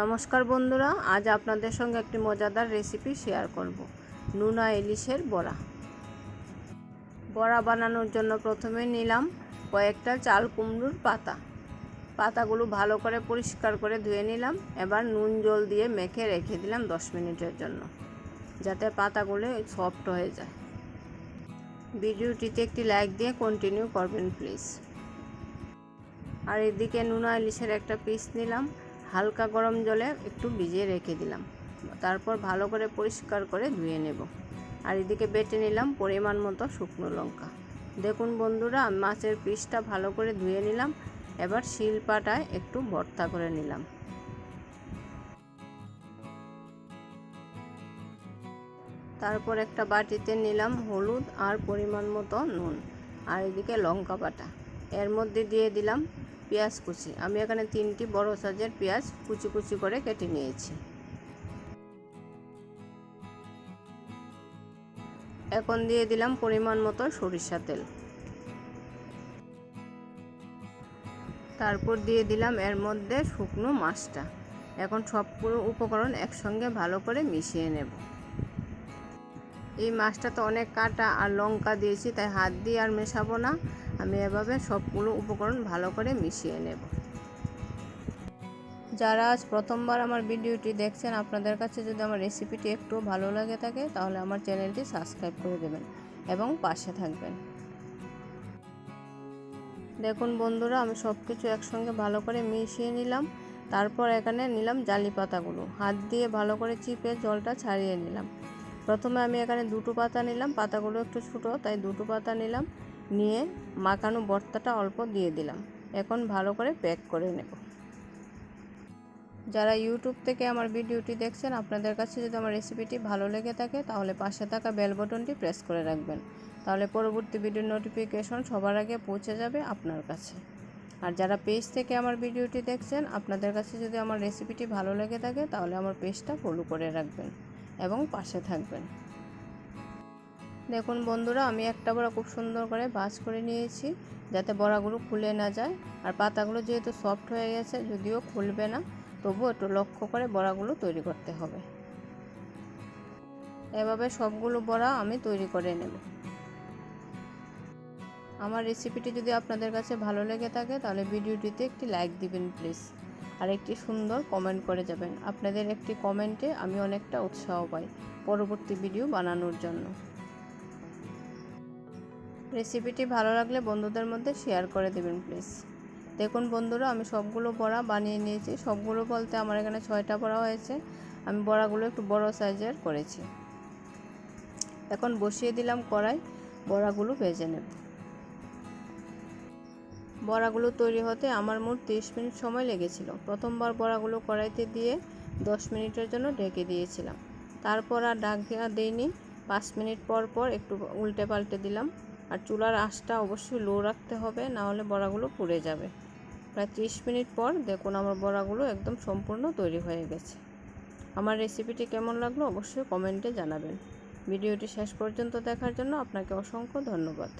নমস্কার বন্ধুরা, আজ আপনাদের সঙ্গে একটি মজাদার রেসিপি শেয়ার করব। নোনা ইলিশের বড়া। বড়া বানানোর জন্য প্রথমে নিলাম কয়েকটা চাল কুমড়োর পাতাগুলো ভালো করে পরিষ্কার করে ধুয়ে নিলাম। এবার নুন জল দিয়ে মেখে রেখে দিলাম 10 মিনিটের জন্য, যাতে পাতাগুলো সফট হয়ে যায়। ভিডিওটিতে একটি লাইক দিয়ে কন্টিনিউ করবেন প্লিজ। আর এদিকে নোনা ইলিশের একটা পিস নিলাম, হালকা গরম জলে একটু ভিজিয়ে রেখে দিলাম, তারপর ভালো করে পরিষ্কার করে ধুয়ে নেব। আর এদিকে বেটে নিলাম পরিমাণ মতো শুকনো লঙ্কা। দেখুন বন্ধুরা, মাছের পিসটা ভালো করে ধুয়ে নিলাম। এবার শিলপাটায় একটু ভর্তা করে নিলাম। তারপর একটা বাটিতে নিলাম হলুদ আর পরিমাণ মতো নুন, আর এদিকে লঙ্কা বাটা। এর মধ্যে দিয়ে দিলাম পেঁয়াজ কুচি। আমি এখানে 3টি বড় সাইজের পেঁয়াজ কুচি কুচি করে কেটে নিয়েছি। এখন দিয়ে দিলাম পরিমাণ মতো সরিষা তেল। তারপর দিয়ে দিলাম এর মধ্যে শুকনো মাছটা। এখন সবগুলো উপকরণ একসঙ্গে ভালো করে মিশিয়ে নেব। এই মাছটা তো অনেক কাটা আর লঙ্কা দিয়েছি, তাই হাত দিয়ে আর মেশাবো না। আমি এভাবে সবগুলো উপকরণ ভালো করে মিশিয়ে নেব। যারা আজ প্রথমবার আমার ভিডিওটি দেখছেন, আপনাদের কাছে যদি আমার রেসিপিটি একটু ভালো লাগে থাকে, তাহলে আমার চ্যানেলটি সাবস্ক্রাইব করে দেবেন এবং পাশে থাকবেন। দেখুন বন্ধুরা, আমি সব কিছু একসঙ্গে ভালো করে মিশিয়ে নিলাম। তারপর এখানে নিলাম জালি পাতাগুলো, হাত দিয়ে ভালো করে চিপে জলটা ছাড়িয়ে নিলাম। প্রথমে আমি এখানে 2টো পাতা নিলাম, পাতাগুলো একটু ছোটো তাই 2টো পাতা নিলাম। নিয়ে মাখানো ভর্তাটা অল্প দিয়ে দিলাম। এখন ভালো করে প্যাক করে নেব। যারা ইউটিউব থেকে আমার ভিডিওটি দেখছেন, আপনাদের কাছে যদি আমার রেসিপিটি ভালো লেগে থাকে, তাহলে পাশে থাকা বেল বাটনটি প্রেস করে রাখবেন। তাহলে পরবর্তী ভিডিওর নোটিফিকেশন সবার আগে পৌঁছে যাবে আপনার কাছে। আর যারা পেজ থেকে আমার ভিডিওটি দেখছেন, আপনাদের কাছে যদি আমার রেসিপিটি ভালো লেগে থাকে, তাহলে আমার পেজটা ফলো করে রাখবেন এবং পাশে থাকবেন। দেখুন বন্ধুরা, আমি একটা বড়া খুব সুন্দর করে ভাঁজ করে নিয়েছি, যাতে বড়াগুলো খুলে না যায়। আর পাতাগুলো যেহেতু সফট হয়ে গেছে, যদিও খুলবে না, তবুও একটু লক্ষ্য করে বড়াগুলো তৈরি করতে হবে। এভাবে সবগুলো বড়া আমি তৈরি করে নেব। আমার রেসিপিটি যদি আপনাদের কাছে ভালো লেগে থাকে, তাহলে ভিডিওটিতে একটি লাইক দিবেন প্লিজ, আর একটি সুন্দর কমেন্ট করে যাবেন। আপনাদের একটি কমেন্টে আমি অনেকটা উৎসাহ পাই পরবর্তী ভিডিও বানানোর জন্য। রেসিপিটি ভালো লাগলে বন্ধুদের মধ্যে শেয়ার করে দেবেন প্লিজ। দেখুন বন্ধুরা, আমি সবগুলো বড়া বানিয়ে নিয়েছি। সবগুলো বলতে আমার এখানে 6টা বড়া হয়েছে। আমি বড়াগুলো একটু বড় সাইজের করেছি। এখন বসিয়ে দিলাম কড়াই, বড়াগুলো ভেজে নেব। বড়াগুলো তৈরি হতে আমার মোট 30 মিনিট সময় লেগেছিল। প্রথমবার বড়াগুলো কড়াইতে দিয়ে 10 মিনিটের জন্য ঢেকে দিয়েছিলাম। তারপর আর ঢাকা দিইনি। 5 মিনিট পর পর একটু উল্টে পাল্টে দিলাম। আর চুলার আঁচটা অবশ্যই লো রাখতে হবে, না হলে বড়াগুলো পুড়ে যাবে। প্রায় 30 মিনিট পর দেখুন আমার বড়াগুলো একদম সম্পূর্ণ তৈরি হয়ে গেছে। আমার রেসিপিটি কেমন লাগলো অবশ্যই কমেন্টে জানাবেন। ভিডিওটি শেষ পর্যন্ত দেখার জন্য আপনাকে অসংখ্য ধন্যবাদ।